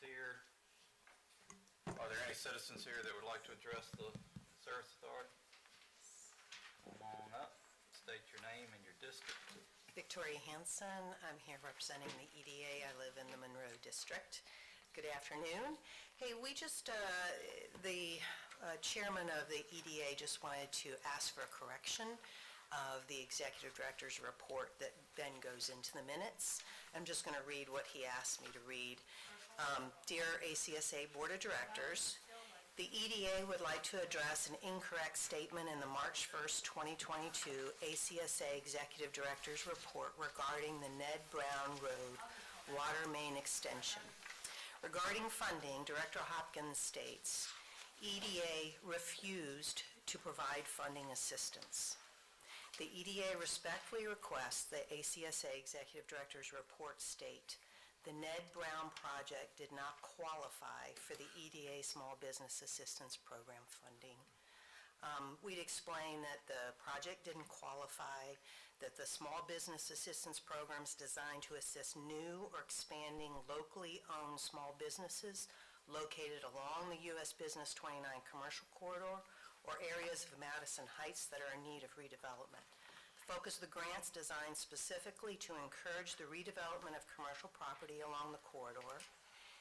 here. Are there any citizens here that would like to address the Service Authority? Come on up, state your name and your district. Victoria Hansen. I'm here representing the EDA. I live in the Monroe District. Good afternoon. Hey, the chairman of the EDA just wanted to ask for a correction of the executive director's report that then goes into the minutes. I'm just going to read what he asked me to read. Dear ACSA Board of Directors, the EDA would like to address an incorrect statement in the March 1st, 2022 ACSA Executive Director's report regarding the Ned Brown Road water main extension. Regarding funding, Director Hopkins states, EDA refused to provide funding assistance. The EDA respectfully requests the ACSA Executive Director's report state the Ned Brown project did not qualify for the EDA Small Business Assistance Program funding. We'd explain that the project didn't qualify, that the Small Business Assistance Program is designed to assist new or expanding locally owned small businesses located along the U.S. Business 29 commercial corridor or areas of Madison Heights that are in need of redevelopment. The focus of the grant is designed specifically to encourage the redevelopment of commercial property along the corridor.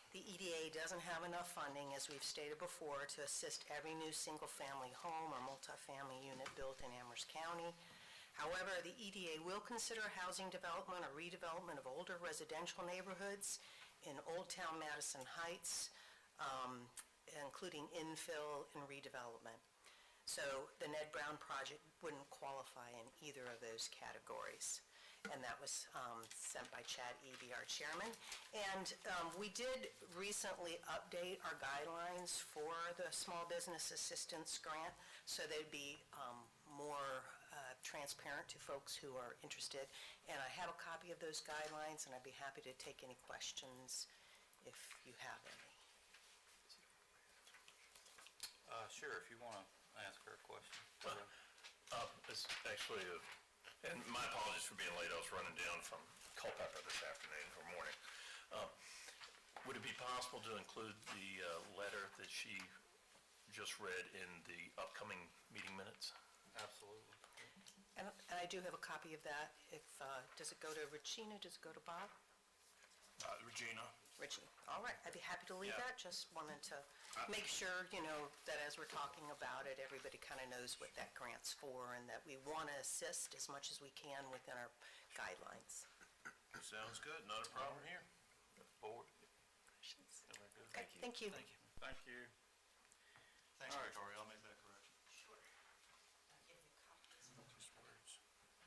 The EDA doesn't have enough funding, as we've stated before, to assist every new single-family home or multifamily unit built in Amherst County. However, the EDA will consider housing development or redevelopment of older residential neighborhoods in Old Town Madison Heights, including infill and redevelopment. So the Ned Brown project wouldn't qualify in either of those categories. And that was sent by Chad Eby, our chairman. And we did recently update our guidelines for the Small Business Assistance Grant, so they'd be more transparent to folks who are interested. And I have a copy of those guidelines, and I'd be happy to take any questions if you have any. Sure, if you want to ask her a question. It's actually and my apologies for being late. I was running down from Culpeper this afternoon or morning. Would it be possible to include the letter that she just read in the upcoming meeting minutes? Absolutely. And I do have a copy of that. If does it go to Regina? Does it go to Bob? Regina. Richie. All right. I'd be happy to leave that. Just wanted to make sure, that as we're talking about it, everybody kind of knows what that grant's for and that we want to assist as much as we can within our guidelines. Sounds good. Not a problem here. Board. Questions? Okay, Thank you. Thank you. Thank you. Thanks, All right. Victoria. I'll make that correction. Sure. I'll give you copies. Just words.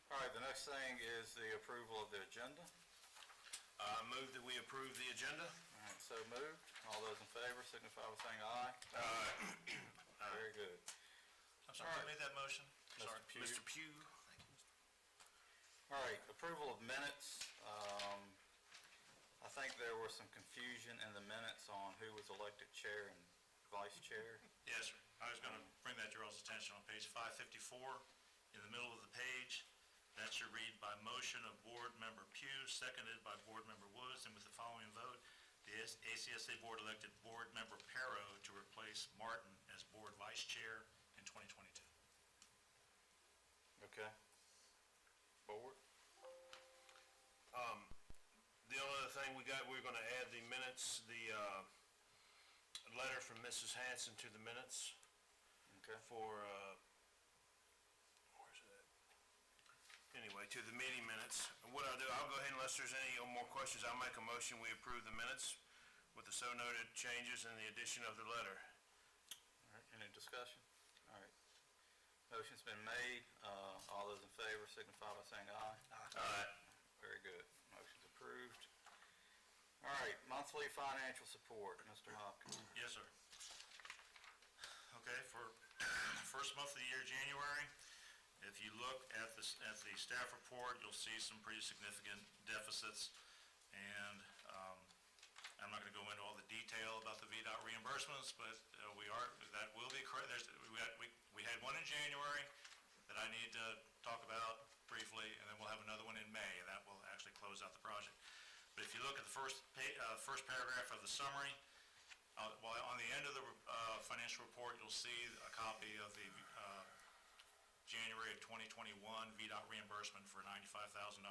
All right, the next thing is the approval of the agenda. I move that we approve the agenda. All right, so moved. All those in favor signify by saying aye. Aye. Very good. I'm sorry, who made that motion? Sorry. Mr. Pugh. Mr. Pugh. Thank you, Mr. All right, approval of minutes. I think there was some confusion in the minutes on who was elected chair and vice chair. Yes, sir. I was going to bring that to your all's attention on page 554. In the middle of the page, that should read by motion of Board Member Pugh, seconded by Board Member Woods, and with the following vote, the ACSA Board elected Board Member Perro to replace Martin as Board Vice Chair in 2022. Okay. Board? The only other thing we're going to add the minutes, the letter from Mrs. Hanson to the minutes Okay. for, where's it at? Anyway, to the meeting minutes. What I'll do, I'll go ahead, unless there's any more questions, I'll make a motion, we approve the minutes with the so noted changes and the addition of the letter. All right, any discussion? All right. Motion's been made. All those in favor signify by saying aye. Aye. Very good. Motion's approved. All right, monthly financial support, Mr. Hopkins. Yes, sir. Okay, for first month of the year, January, if you look at the staff report, you'll see some pretty significant deficits, and I'm not going to go into all the detail about the VDOT reimbursements, but that will be correct. We had one in January that I need to talk about briefly, and then we'll have another one in May, and that will actually close out the project. But if you look at the first paragraph of the summary. While on the end of the financial report, you'll see a copy of the January of 2021 VDOT reimbursement for $95,000.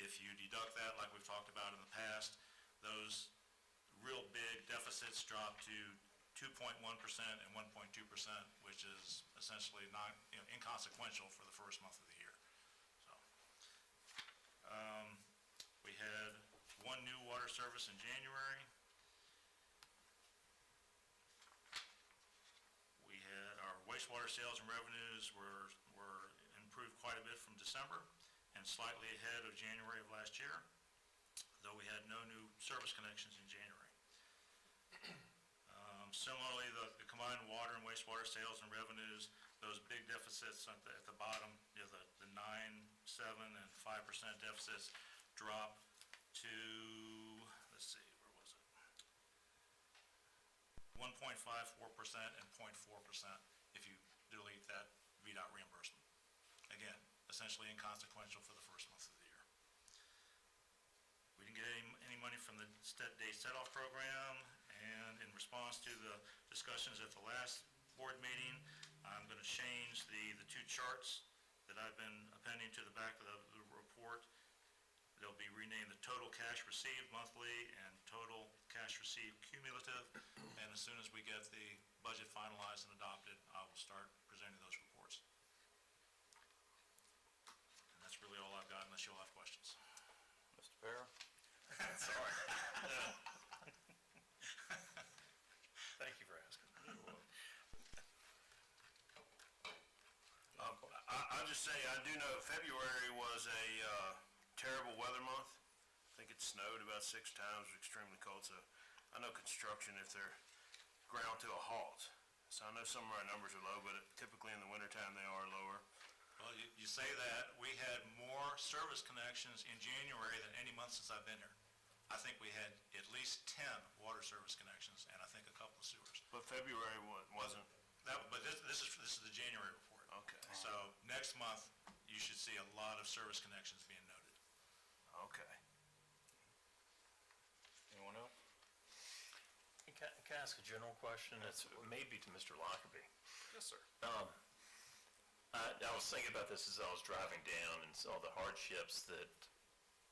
If you deduct that, like we've talked about in the past, those real big deficits drop to 2.1% and 1.2%, which is essentially not, inconsequential for the first month of the year. So, we had one new water service in January. We had our wastewater sales and revenues were improved quite a bit from December and slightly ahead of January of last year, though we had no new service connections in January. Similarly, the combined water and wastewater sales and revenues, those big deficits at the bottom, the 9, 7, and 5% deficits drop to, let's see, where was it? 1.54% and 0.4% if you delete that VDOT reimbursement. Again, essentially inconsequential for the first month of the year. We didn't get any money from the day set-off program, and in response to the discussions at the last board meeting, I'm going to change the two charts that I've been appending to the back of the report. They'll be renamed the total cash received monthly and total cash received cumulative, and as soon as we get the budget finalized and adopted, I will start presenting those reports. And that's really all I've got, unless you'll have questions. Mr. Farrow? Sorry. Thank you for asking. I'll just say, I do know February was a terrible weather month. I think it snowed about 6 times, it was extremely cold, so I know construction, if they're ground to a halt. So I know some of our numbers are low, but typically in the wintertime, they are lower. Well, you say that, we had more service connections in January than any month since I've been here. I think we had at least 10 water service connections, and I think a couple of sewers. But February wasn't. But this is the January report. Okay. So next month, you should see a lot of service connections being noted. Okay. Anyone else? Can I ask a general question? It's maybe to Mr. Lockerbie. Yes, sir. I was thinking about this as I was driving down and saw the hardships that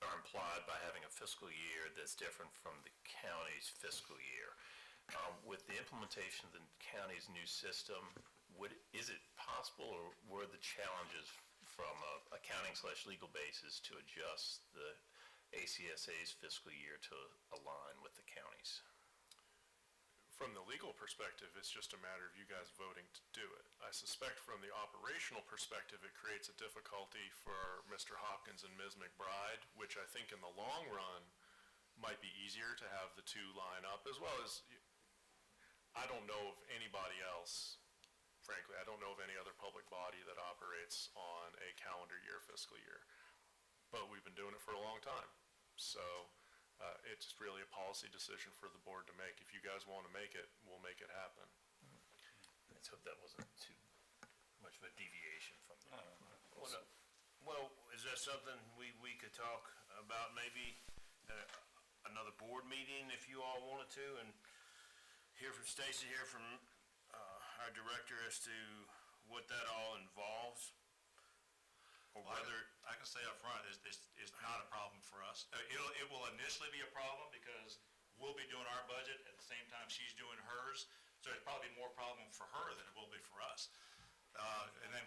are implied by having a fiscal year that's different from the county's fiscal year. With the implementation of the county's new system, is it possible, or were the challenges from a accounting/legal basis to adjust the ACSA's fiscal year to align with the county's? From the legal perspective, it's just a matter of you guys voting to do it. I suspect from the operational perspective, it creates a difficulty for Mr. Hopkins and Ms. McBride, which I think in the long run might be easier to have the two line up, as well as, I don't know of anybody else, frankly, I don't know of any other public body that operates on a calendar year fiscal year. But we've been doing it for a long time. So it's really a policy decision for the board to make. If you guys want to make it, we'll make it happen. Let's hope that wasn't too much of a deviation from the... Well, is that something we could talk about maybe another board meeting if you all wanted to, and hear from Stacy, hear from our director as to what that all involves? Or whether, I can say up front, it's not a problem for us. It will initially be a problem because we'll be doing our budget at the same time she's doing hers, so it's probably more problem for her than it will be for us. And then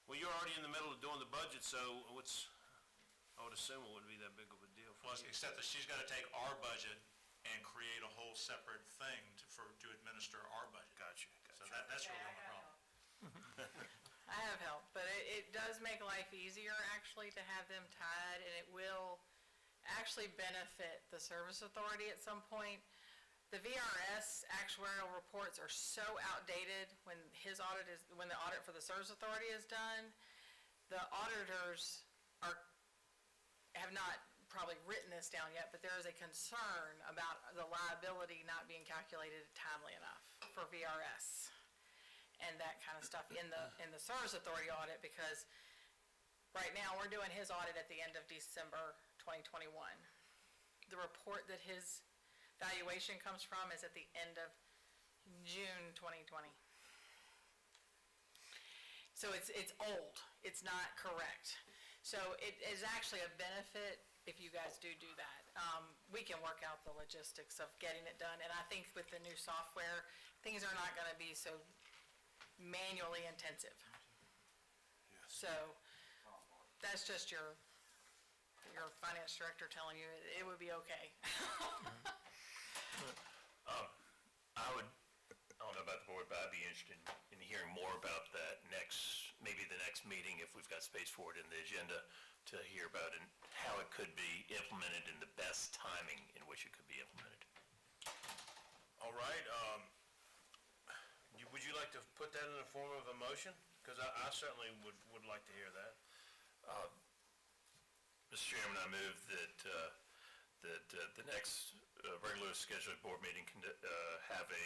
well, you're already in the middle of doing the budget, so I would assume it wouldn't be that big of a deal for well, you. except that she's got to take our budget and create a whole separate thing to administer our budget. Gotcha. So that's really the problem. I have help, but it does make life easier actually to have them tied, and it will actually benefit the service authority at some point. The VRS actuarial reports are so outdated when the audit for the service authority is done. The auditors have not probably written this down yet, but there is a concern about the liability not being calculated timely enough for VRS and that kind of stuff in the service authority audit, because right now we're doing his audit at the end of December 2021. the report that his valuation comes from is at the end of June 2020. So it's old, it's not correct. So it is actually a benefit if you guys do that. We can work out the logistics of getting it done, and I think with the new software, things are not gonna be so manually intensive. So, that's just your finance director telling you it would be okay. I don't know about the board, but I'd be interested in hearing more about that maybe the next meeting, if we've got space for it in the agenda, to hear about and how it could be implemented in the best timing in which it could be implemented. All right, would you like to put that in the form of a motion? Because I certainly would like to hear that. Mr. Chairman, I move that the next regular scheduled board meeting can have a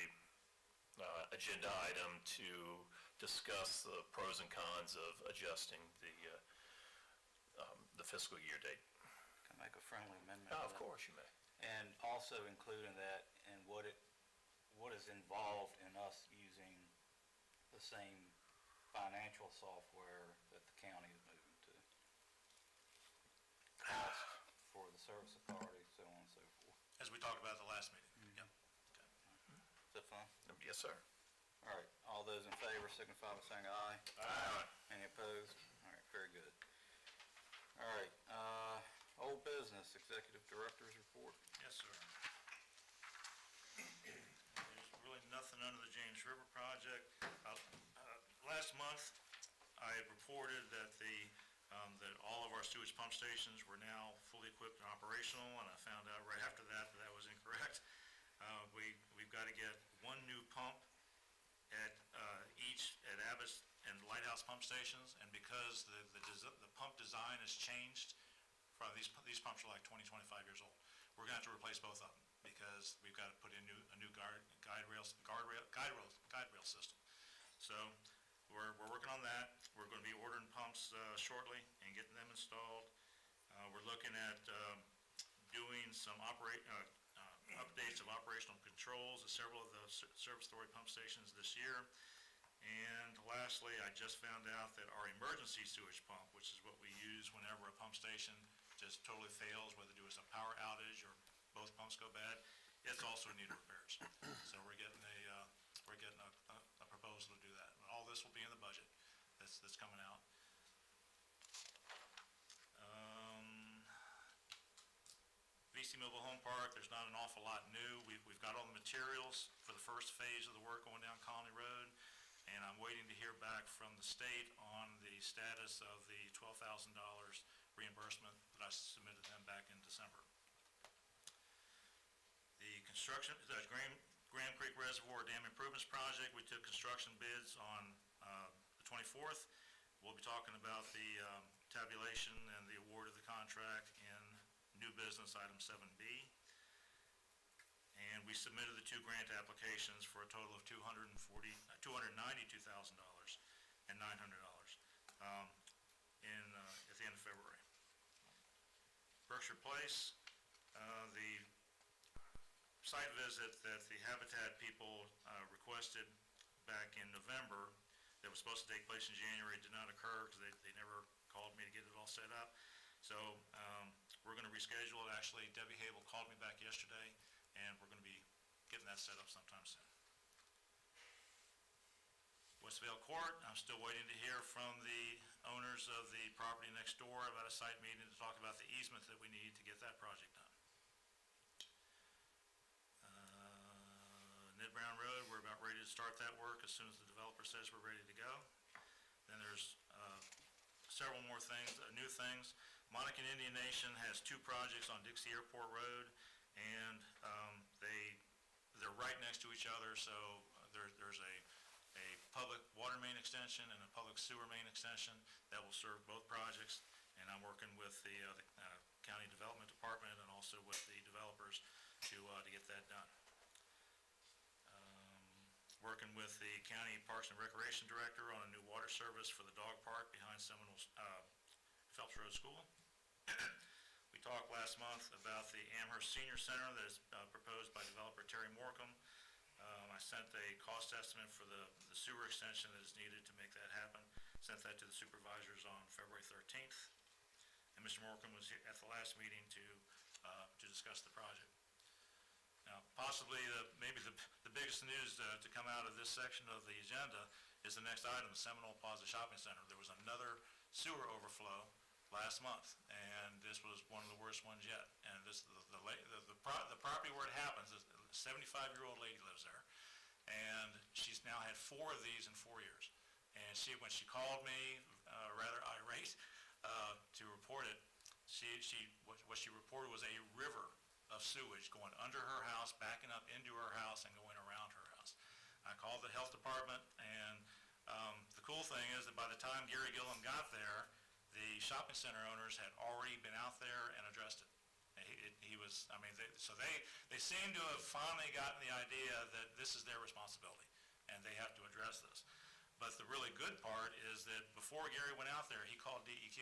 agenda item to discuss the pros and cons of adjusting the fiscal year date. Can I make a friendly amendment? Of course you may. And also including that and what is involved in us using the same financial software that the county is moving to. Cost for the service authority, so on and so forth. As we talked about at the last meeting. Yep. Is that fine? Yes, sir. All right, all those in favor signify by saying aye. Aye. Any opposed? All right, very good. All right, old business, executive director's report. Yes, sir. There's really nothing under the James River project. Last month, I had reported that that all of our sewage pump stations were now fully equipped and operational, and I found out right after that that was incorrect. We've got to get one new pump at Amherst and Lighthouse pump stations, and because the pump design has changed, from these pumps are like 20, 25 years old. We're gonna have to replace both of them, because we've got to put in a new guide rail system. So, we're working on that. We're gonna be ordering pumps shortly and getting them installed. We're looking at doing some updates of operational controls at several of the service authority pump stations this year. And lastly, I just found out that our emergency sewage pump, which is what we use whenever a pump station just totally fails, whether it's a power outage or both pumps go bad, it's also in need of repairs. So we're getting a proposal to do that. And all this will be in the budget that's coming out. VC Mobile Home Park, there's not an awful lot new. We've got all the materials for the first phase of the work going down Colony Road, and I'm waiting to hear back from the state on the status of the $12,000 reimbursement that I submitted them back in December. The construction, the Grand Creek Reservoir Dam Improvements Project, we took construction bids on the 24th. We'll be talking about the tabulation and the award of the contract in new business item 7B. And we submitted the two grant applications for a total of $292,000 and $900 at the end of February. Berkshire Place, the site visit that the Habitat people requested back in November that was supposed to take place in January did not occur because they never called me to get it all set up. So we're going to reschedule it. Actually, Debbie Hable called me back yesterday, and we're going to be getting that set up sometime soon. Westvale Court, I'm still waiting to hear from the owners of the property next door about a site meeting to talk about the easement that we need to get that project done. Ned Brown Road, we're about ready to start that work as soon as the developer says we're ready to go. Then there's several more things, new things. Monacan Indian Nation has two projects on Dixie Airport Road, and they're right next to each other, so there's a public water main extension and a public sewer main extension that will serve both projects, and I'm working with the County Development Department and also with the developers to get that done. Working with the County Parks and Recreation Director on a new water service for the dog park behind Seminole Phelps Road School. We talked last month about the Amherst Senior Center that is proposed by developer Terry Morcom. I sent a cost estimate for the sewer extension that is needed to make that happen. Sent that to the supervisors on February 13th. And Mr. Morcom was here at the last meeting to discuss the project. Now, possibly, maybe the biggest news to come out of this section of the agenda is the next item, the Seminole Plaza Shopping Center. There was another sewer overflow last month, and this was one of the worst ones yet. And the property where it happens, a 75-year-old lady lives there, and she's now had 4 of these in 4 years. And when she called me, rather irate, to report it, what she reported was a river of sewage going under her house, backing up into her house, and going around her house. I called the health department, and the cool thing is that by the time Gary Gillum got there, the shopping center owners had already been out there and addressed it. They seem to have finally gotten the idea that this is their responsibility, and they have to address this. But the really good part is that before Gary went out there, he called DEQ.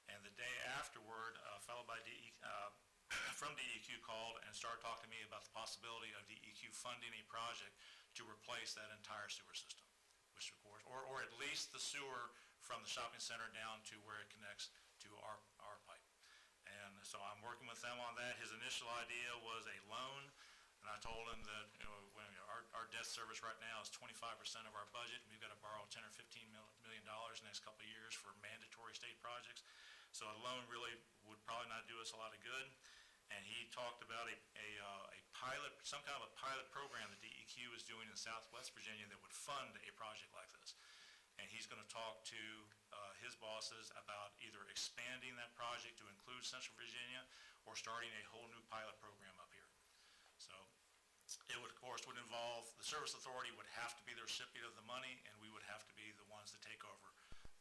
And the day afterward, a fellow from DEQ called and started talking to me about the possibility of DEQ funding a project to replace that entire sewer system, which of course, or at least the sewer from the shopping center down to where it connects to our pipe. And so I'm working with them on that. His initial idea was a loan, and I told him that our debt service right now is 25% of our budget, and we've got to borrow $10 or $15 million in the next couple of years for mandatory state projects. So a loan really would probably not do us a lot of good. And he talked about a pilot, some kind of a pilot program that DEQ is doing in Southwest Virginia that would fund a project like this. And he's going to talk to his bosses about either expanding that project to include Central Virginia or starting a whole new pilot program up here. So it would, of course, would involve, the service authority would have to be the recipient of the money, and we would have to be the ones that take over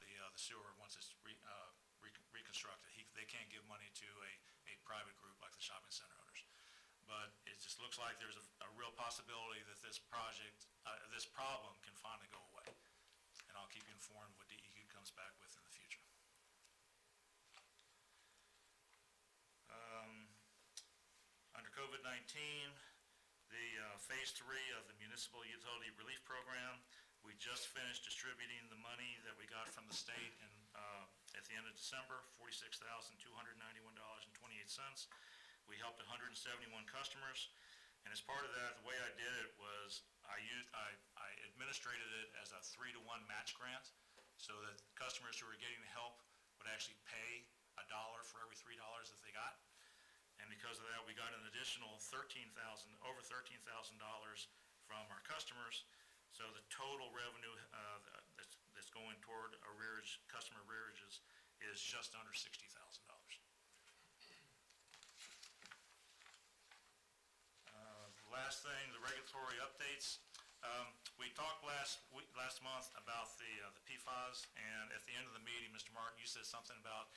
the sewer once it's reconstructed. They can't give money to a private group like the shopping center owners. But it just looks like there's a real possibility that this project, this problem can finally go away. And I'll keep you informed what DEQ comes back with in the future. Under COVID-19, the Phase 3 of the Municipal Utility Relief Program, we just finished distributing the money that we got from the state at the end of December, $46,291.28. We helped 171 customers, and as part of that, the way I did it was I administrated it as a 3-to-1 match grant, so that customers who were getting the help would actually pay $1 for every $3 that they got. And because of that, we got an additional over $13,000 from our customers. So the total revenue that's going toward customer arrearages is just under $60,000. Last thing, the regulatory updates. We talked last month about the PFAS, and at the end of the meeting, Mr. Martin, you said something about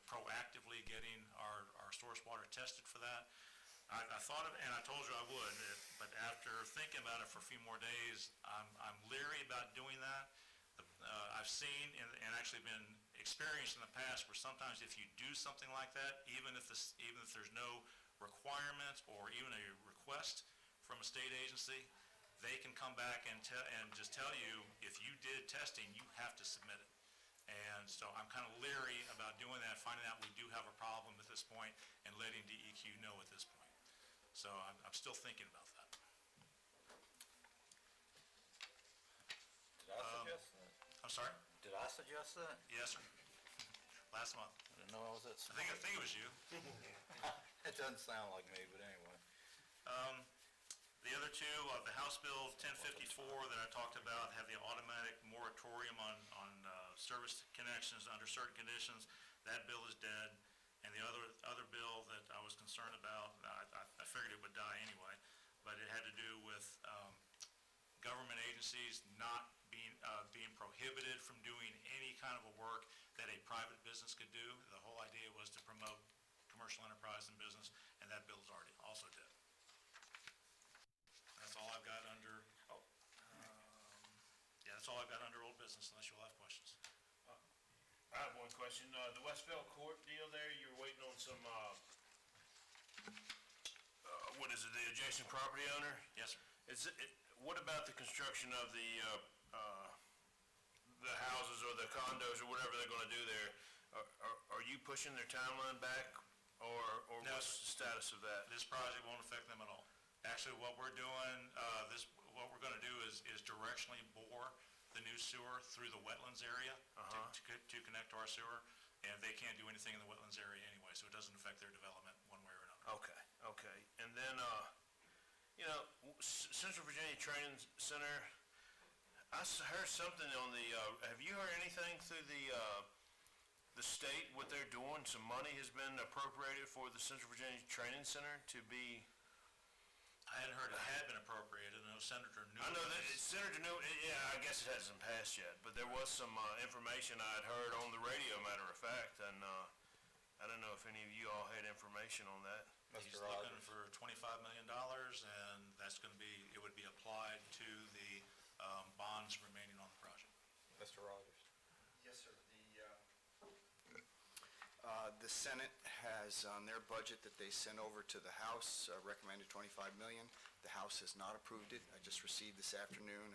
proactively getting our source water tested for that. I thought of, and I told you I would, but after thinking about it for a few more days, I'm leery about doing that. I've seen and actually been experienced in the past where sometimes if you do something like that, even if there's no requirement or even a request from a state agency, they can come back and just tell you, if you did testing, you have to submit it. And so I'm kind of leery about doing that, finding out we do have a problem at this point, and letting DEQ know at this point. So I'm still thinking about that. Did I suggest that? I'm sorry? Did I suggest that? Yes, sir. Last month. I didn't know I was that I smart. think it was you. It doesn't sound like me, but anyway. The other two, the House Bill 1054 that I talked about, have the automatic moratorium on service connections under certain conditions. That bill is dead. And the other bill that I was concerned about, I figured it would die anyway, but it had to do with government agencies not being prohibited from doing any kind of a work that a private business could do. The whole idea was to promote commercial enterprise and business, and that bill is already also dead. That's all I've got under, that's all I've got under old business, unless you all have questions. I have one question. The Westfield Court deal there, you were waiting on some what is it, the adjacent property owner? Yes, sir. What about the construction of the houses or the condos or whatever they're gonna do there? Are you pushing their timeline back, or No, what's the status of that? This project won't affect them at all. Actually, what we're doing, what we're gonna do is directionally bore the new sewer through the wetlands area to connect to our sewer, and they can't do anything in the wetlands area anyway, so it doesn't affect their development one way or another. Okay. And then, Central Virginia Training Center, heard something on the, have you heard anything through the state, what they're doing? Some money has been appropriated for the Central Virginia Training Center to be... I hadn't heard it had been appropriated. I know Senator Newman. I know that Senator Newman, yeah, I guess it hasn't passed yet, but there was some information I had heard on the radio, matter of fact, and I don't know if any of you all had information on that. He's looking for $25 million, and that's gonna be, it would be applied to the bonds remaining on the project. Mr. Rogers. Yes, sir. The Senate has, on their budget that they sent over to the House, recommended $25 million. The House has not approved it. I just received this afternoon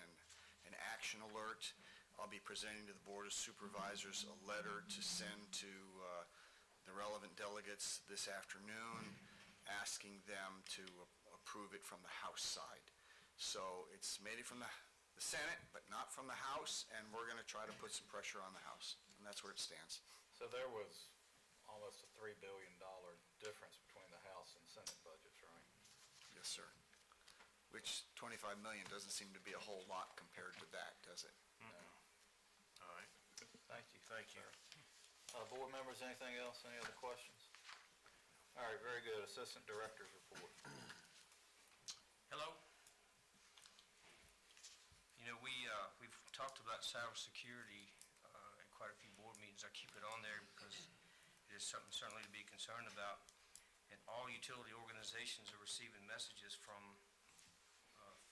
an action alert. I'll be presenting to the Board of Supervisors a letter to send to the relevant delegates this afternoon, asking them to approve it from the House side. So it's made it from the Senate, but not from the House, and we're going to try to put some pressure on the House, and that's where it stands. So there was almost a $3 billion difference between the House and Senate budgets, right? Yes, sir. Which $25 million doesn't seem to be a whole lot compared to that, does it? All right, Thank you. thank you. Board members, anything else? Any other questions? All right, very good. Assistant Director's report. Hello. You know, we've talked about cybersecurity in quite a few board meetings. I keep it on there because it is something certainly to be concerned about. And all utility organizations are receiving messages from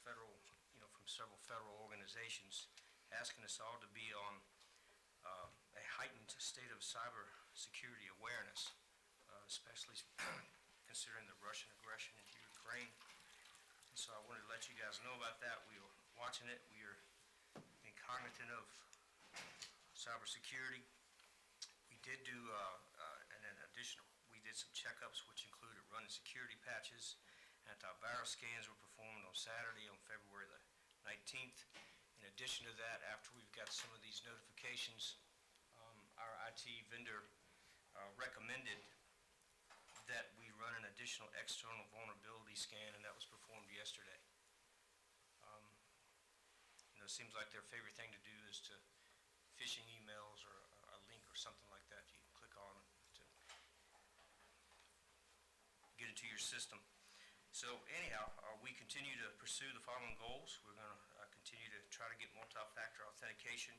federal, from several federal organizations asking us all to be on a heightened state of cybersecurity awareness, especially considering the Russian aggression into Ukraine. And so I wanted to let you guys know about that. We are watching it. We are being cognizant of cybersecurity. We did do we did some checkups, which included running security patches. Antivirus scans were performed on Saturday, on February the 19th. In addition to that, after we've got some of these notifications, our IT vendor recommended that we run an additional external vulnerability scan, and that was performed yesterday. It seems like their favorite thing to do is to phishing emails or a link or something like that you click on to get into your system. So anyhow, we continue to pursue the following goals. We're going to continue to try to get multi-factor authentication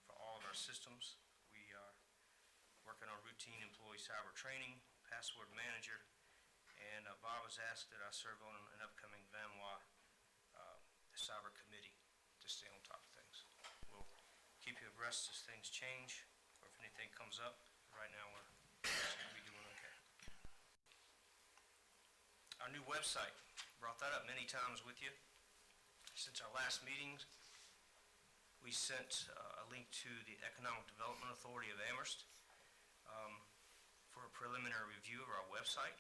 for all of our systems. We are working on routine employee cyber training, password manager, and Bob has asked that I serve on an upcoming VAMWA cyber committee to stay on top of things. We'll keep you abreast as things change, or if anything comes up. Right now, we're doing okay. Our new website, brought that up many times with you. Since our last meetings, we sent a link to the Economic Development Authority of Amherst for a preliminary review of our website.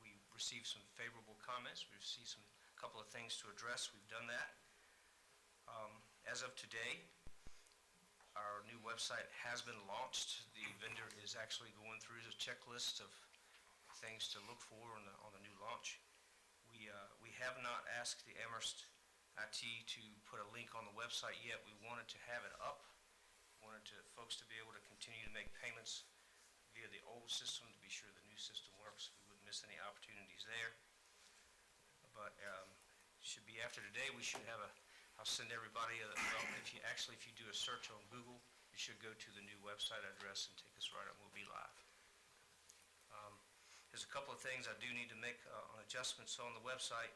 We received some favorable comments. We received a couple of things to address. We've done that. As of today, our new website has been launched. The vendor is actually going through the checklist of things to look for on the new launch. We have not asked the Amherst IT to put a link on the website yet. We wanted to have it up. Wanted folks to be able to continue to make payments via the old system to be sure the new system works. We wouldn't miss any opportunities there. But should be after today. We should have I'll send everybody if you do a search on Google, you should go to the new website address and take us right up. We'll be live. There's a couple of things I do need to make on adjustments on the website.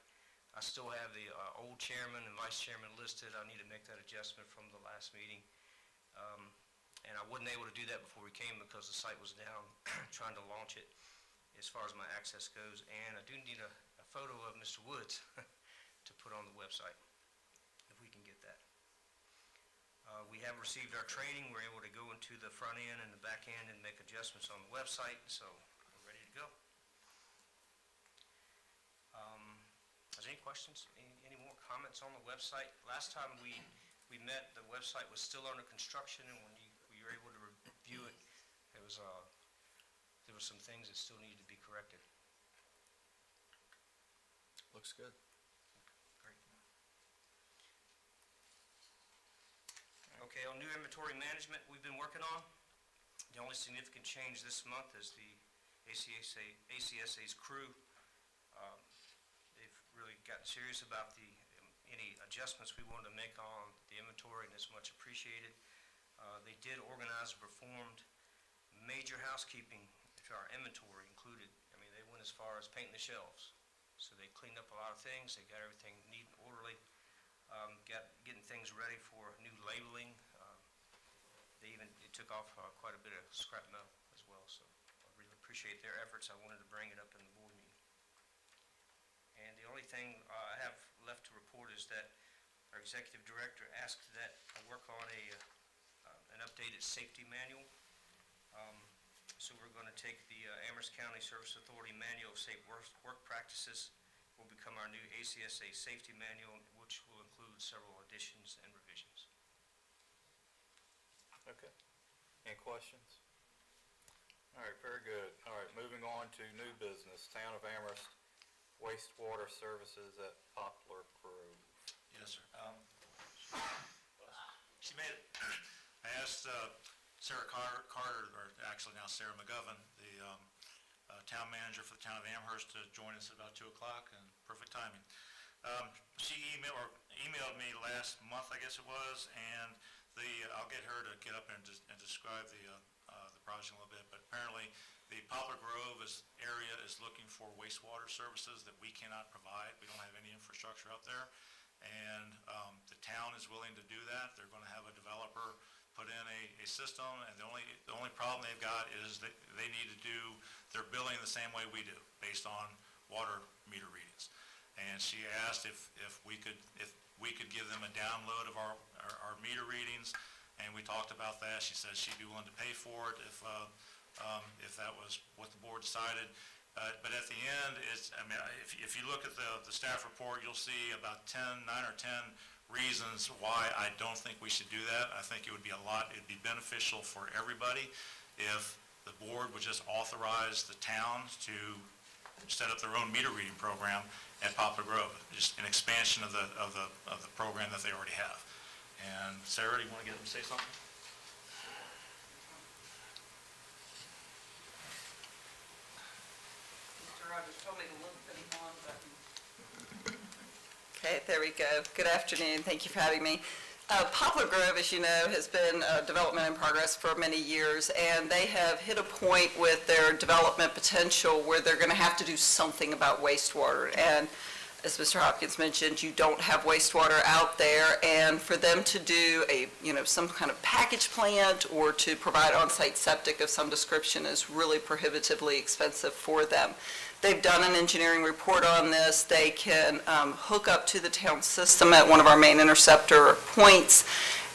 I still have the old chairman and vice chairman listed. I need to make that adjustment from the last meeting. And I wasn't able to do that before we came because the site was down trying to launch it as far as my access goes. And I do need a photo of Mr. Woods to put on the website, if we can get that. We have received our training. We're able to go into the front end and the back end and make adjustments on the website, so we're ready to go. Is there any questions? Any more comments on the website? Last time we met, the website was still under construction, and when you were able to review it, there were some things that still needed to be corrected. Looks good. Great. Okay, on new inventory management we've been working on. The only significant change this month is the ACSA's crew. They've really gotten serious about any adjustments we wanted to make on the inventory, and it's much appreciated. They did organize and performed major housekeeping to our inventory included. I mean, they went as far as painting the shelves. So they cleaned up a lot of things. They got everything neat and orderly, getting things ready for new labeling. It took off quite a bit of scrap metal as well, so I really appreciate their efforts. I wanted to bring it up in the board meeting. And the only thing I have left to report is that our executive director asked that I work on an updated safety manual. So we're going to take the Amherst County Service Authority Manual of Safe Work Practices, will become our new ACSA Safety Manual, which will include several additions and revisions. Okay. Any questions? All right, very good. All right, moving on to new business, Town of Amherst Wastewater Services at Poplar Grove. Yes, sir. She made it. I asked Sarah Carter, or actually now Sarah McGovern, the town manager for the town of Amherst, to join us at about 2 o'clock, and perfect timing. She emailed me last month, I guess it was, and I'll get her to get up and describe the project a little bit, but apparently the Poplar Grove area is looking for wastewater services that we cannot provide. We don't have any infrastructure out there, and the town is willing to do that. They're going to have a developer put in a system, and the only problem they've got is that they need to do their billing the same way we do, based on water meter readings. And she asked if we could give them a download of our meter readings, and we talked about that. She said she'd be willing to pay for it if that was what the board decided. But at the end, if you look at the staff report, you'll see about 9 or 10 reasons why I don't think we should do that. I think it'd be beneficial for everybody if the board would just authorize the towns to set up their own meter reading program at Poplar Grove, just an expansion of the program that they already have. And Sarah, do you want to get them to say something? Mr. Rogers told me to look for the on button. Okay, there we go. Good afternoon. Thank you for having me. Poplar Grove, as you know, has been development in progress for many years, and they have hit a point with their development potential where they're going to have to do something about wastewater. And as Mr. Hopkins mentioned, you don't have wastewater out there, and for them to do some kind of package plant or to provide on-site septic of some description is really prohibitively expensive for them. They've done an engineering report on this. They can hook up to the town system at one of our main interceptor points,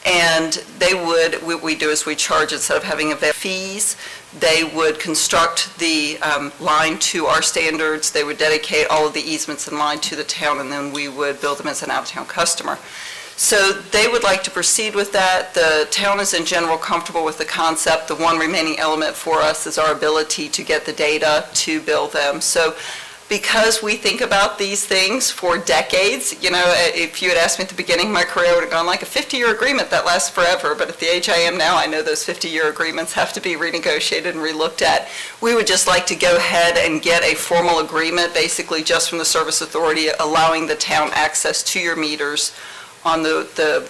and what we do is we charge, instead of having fees, they would construct the line to our standards. They would dedicate all of the easements in line to the town, and then we would bill them as an out-of-town customer. So they would like to proceed with that. The town is in general comfortable with the concept. The one remaining element for us is our ability to get the data to bill them. So because we think about these things for decades, if you had asked me at the beginning of my career, I would have gone like a 50-year agreement that lasts forever. But at the age I am now, I know those 50-year agreements have to be renegotiated and relooked at. We would just like to go ahead and get a formal agreement, basically just from the Service Authority, allowing the town access to your meters on the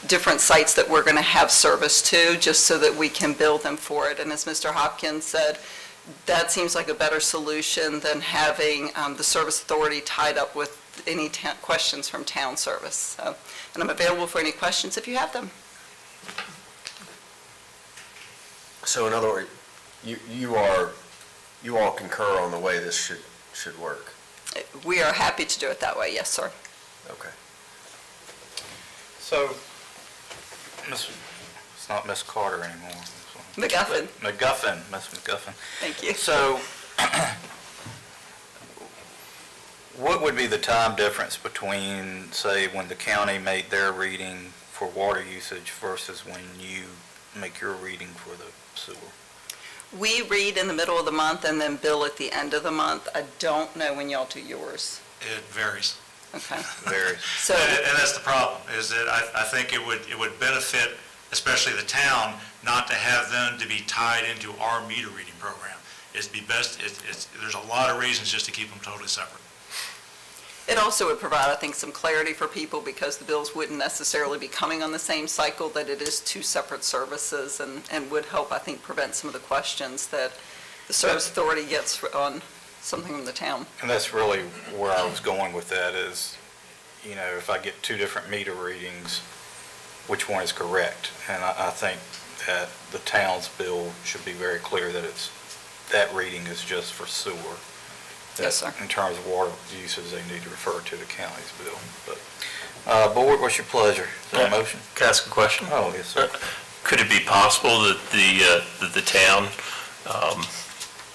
different sites that we're going to have service to, just so that we can bill them for it. And as Mr. Hopkins said, that seems like a better solution than having the Service Authority tied up with any questions from town service. And I'm available for any questions if you have them. So in other words, you all concur on the way this should work? We are happy to do it that way, yes, sir. Okay. So, it's not Miss Carter anymore. McGuffin, McGuffin, Miss McGuffin. thank you. So, what would be the time difference between, say, when the county made their reading for water usage versus when you make your reading for the sewer? We read in the middle of the month and then bill at the end of the month. I don't know when y'all do yours. It varies. Okay. Varies. So, And that's the problem, is that I think it would benefit, especially the town, not to have them to be tied into our meter reading program. It'd be best, there's a lot of reasons just to keep them totally separate. it also would provide, I think, some clarity for people because the bills wouldn't necessarily be coming on the same cycle, that it is two separate services, and would help, I think, prevent some of the questions that the service authority gets on something from the town. And that's really where I was going with that is, you know, if I get two different meter readings, which one is correct? And I think that the town's bill should be very clear that that reading is just for sewer. Yes, sir. In terms of water uses, they need to refer to the county's bill. But, Board, what's your pleasure? Is there a motion? Can I ask a question? Oh, yes, sir. Could it be possible that the town,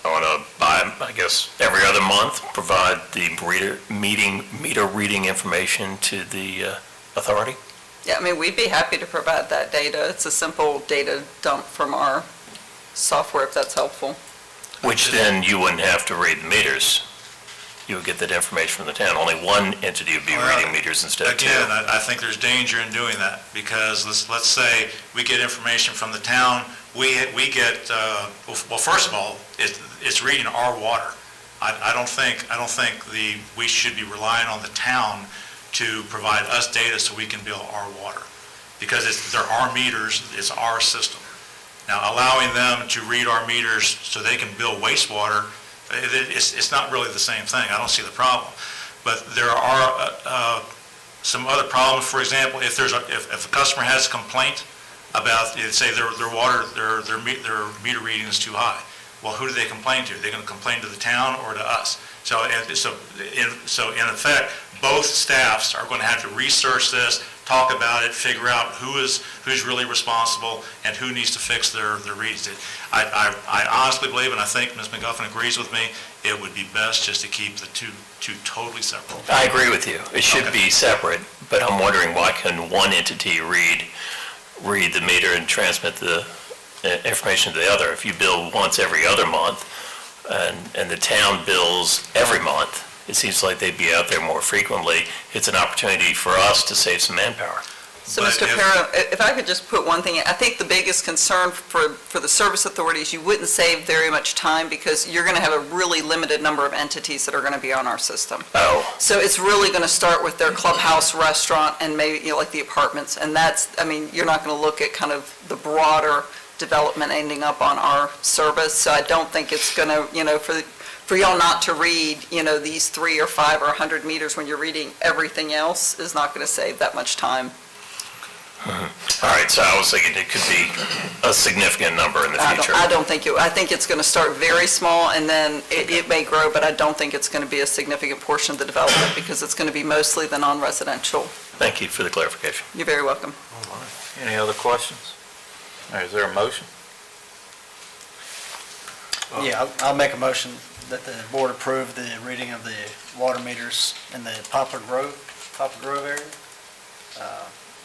on a, I guess, every other month, provide the meter reading information to the authority? Yeah, I mean, we'd be happy to provide that data. It's a simple data dump from our software, if that's helpful. Which then you wouldn't have to read the meters. You would get that information from the town. Only one entity would be reading meters instead of two. Again, I think there's danger in doing that, because let's say we get information from the town, we get, well, first of all, it's reading our water. I don't think we should be relying on the town to provide us data so we can bill our water, because they're our meters, it's our system. Now, allowing them to read our meters so they can bill wastewater, it's not really the same thing. I don't see the problem. But there are some other problems. For example, if a customer has a complaint about, say, their meter reading is too high, well, who do they complain to? They're going to complain to the town or to us. So in effect, both staffs are going to have to research this, talk about it, figure out who's really responsible and who needs to fix their readings. I honestly believe, and I think Ms. McGuffin agrees with me, it would be best just to keep the two totally separate. I agree with you. It should be separate, but I'm wondering why can one entity read the meter and transmit the information to the other? If you bill once every other month and the town bills every month, it seems like they'd be out there more frequently. It's an opportunity for us to save some manpower. So, Mr. Para, if I could just put one thing in, I think the biggest concern for the service authorities, you wouldn't save very much time because you're going to have a really limited number of entities that are going to be on our system. Oh. So it's really going to start with their clubhouse, restaurant, and maybe, you know, like the apartments. And that's, I mean, you're not going to look at kind of the broader development ending up on our service. So I don't think it's going to, you know, for y'all not to read, you know, these 3 or 5 or 100 meters when you're reading everything else is not going to save that much time. All right, so I was thinking it could be a significant number in the future. I don't think I think it's going to start very small, and then it may grow, but I don't think it's going to be a significant portion of the development because it's going to be mostly the non-residential. Thank you for the clarification. You're very welcome. All right. Any other questions? All right, is there a motion? Yeah, I'll make a motion that the board approve the reading of the water meters in the Poplar Grove area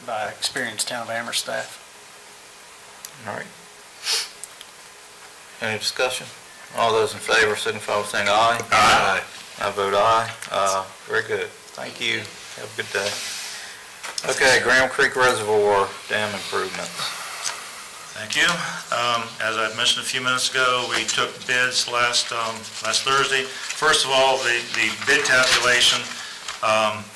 by experienced town of Amherst staff. All right. Any discussion? All those in favor signify by saying aye. Aye. I vote aye. Very good. Thank you. Have a good day. Okay, Graham Creek Reservoir Dam improvements. Thank you. As I mentioned a few minutes ago, we took bids last Thursday. First of all, the bid tabulation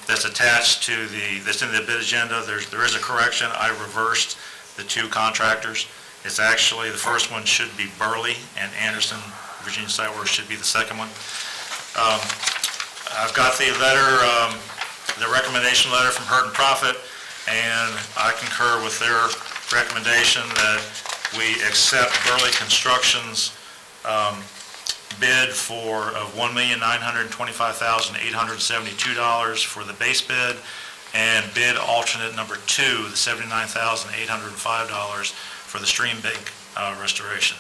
that's attached to that's in the bid agenda, there is a correction. I reversed the two contractors. It's actually, the first one should be Burley, and Anderson, Virginia Site Works should be the second one. I've got the letter, the recommendation letter from Hurt and Profit, and I concur with their recommendation that we accept Burley Construction's bid of $1,925,872 for the base bid, and bid alternate number 2, the $79,805 for the stream bank restoration.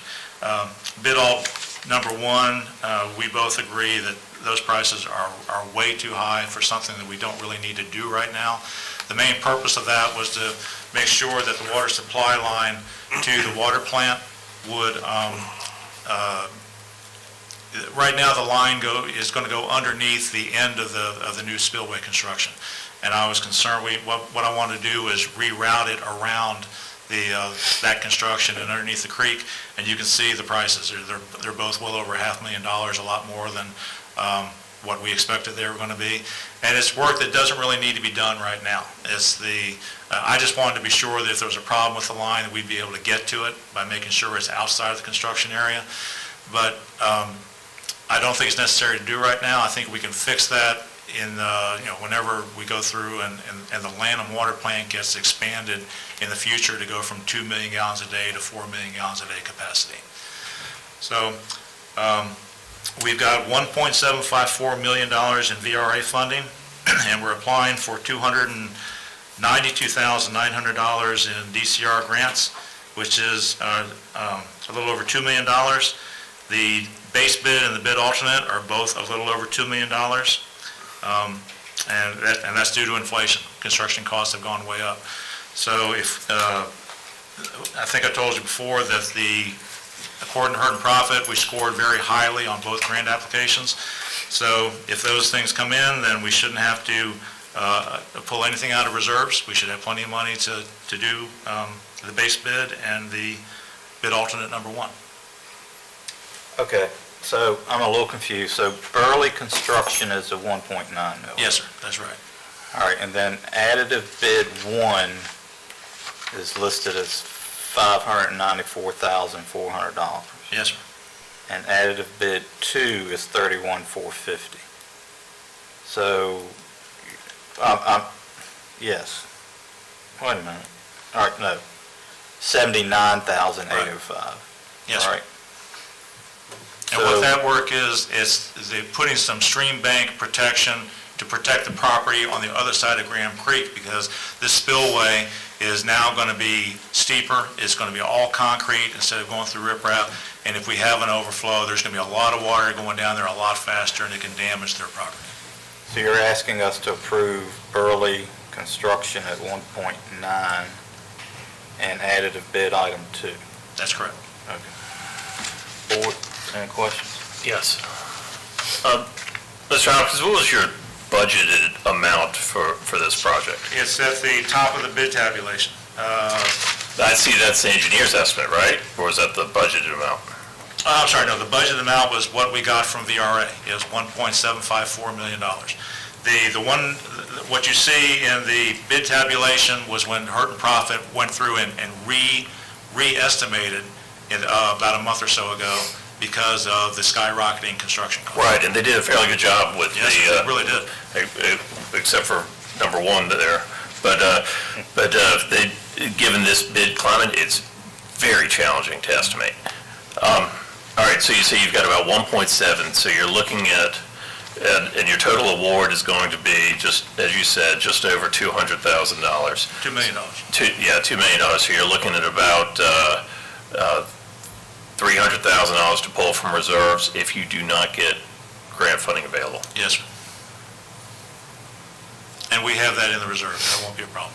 Bid alt number 1, we both agree that those prices are way too high for something that we don't really need to do right now. The main purpose of that was to make sure that the water supply line to the water plant would, right now the line is going to go underneath the end of the new spillway construction. And I was concerned, what I wanted to do is reroute it around that construction and underneath the creek, and you can see the prices. They're both well over $500,000, a lot more than what we expected they were going to be. And it's work that doesn't really need to be done right now. I just wanted to be sure that if there was a problem with the line, that we'd be able to get to it by making sure it's outside of the construction area. But I don't think it's necessary to do right now. I think we can fix that whenever we go through and the Lanham water plant gets expanded in the future to go from 2 million gallons a day to 4 million gallons a day capacity. So we've got $1.754 million in VRA funding, and we're applying for $292,900 in DCR grants, which is a little over $2 million. The base bid and the bid alternate are both a little over $2 million. And that's due to inflation. Construction costs have gone way up. So I think I told you before that according to Hurt and Profit, we scored very highly on both grant applications. So if those things come in, then we shouldn't have to pull anything out of reserves. We should have plenty of money to do the base bid and the bid alternate number 1. Okay, so I'm a little confused. So early construction is a 1.9 million? Yes, sir, that's right. All right, and then additive bid 1 is listed as $594,400. Yes, sir. And additive bid 2 is $31,450. So, yes. Wait a minute. All right, no. $79,805. Yes, All sir. right. And what that work is they're putting some stream bank protection to protect the property on the other side of Graham Creek, because this spillway is now going to be steeper. It's going to be all concrete instead of going through riprap. And if we have an overflow, there's going to be a lot of water going down there a lot faster, and it can damage their property. So you're asking us to approve early construction at 1.9 and additive bid item 2? That's correct. Okay. Board, any questions? Yes. Mr. Hopkins, what was your budgeted amount for this project? It's at the top of the bid tabulation. I see that's the engineer's estimate, right? Or is that the budgeted amount? I'm sorry, no, the budget amount was what we got from VRA. It was $1.754 million. What you see in the bid tabulation was when Hurt and Profit went through and re-estimated it about a month or so ago because of the skyrocketing construction costs. Right, and they did a fairly good job with Yes, they really did. except for number 1 there. But given this bid climate, it's very challenging to estimate. All right, so you say you've got about 1.7, so you're looking at, and your total award is going to be, just as you said, just over $200,000. $2 million. Yeah, $2 million. So you're looking at about $300,000 to pull from reserves if you do not get grant funding available. Yes, sir. And we have that in the reserve. That won't be a problem.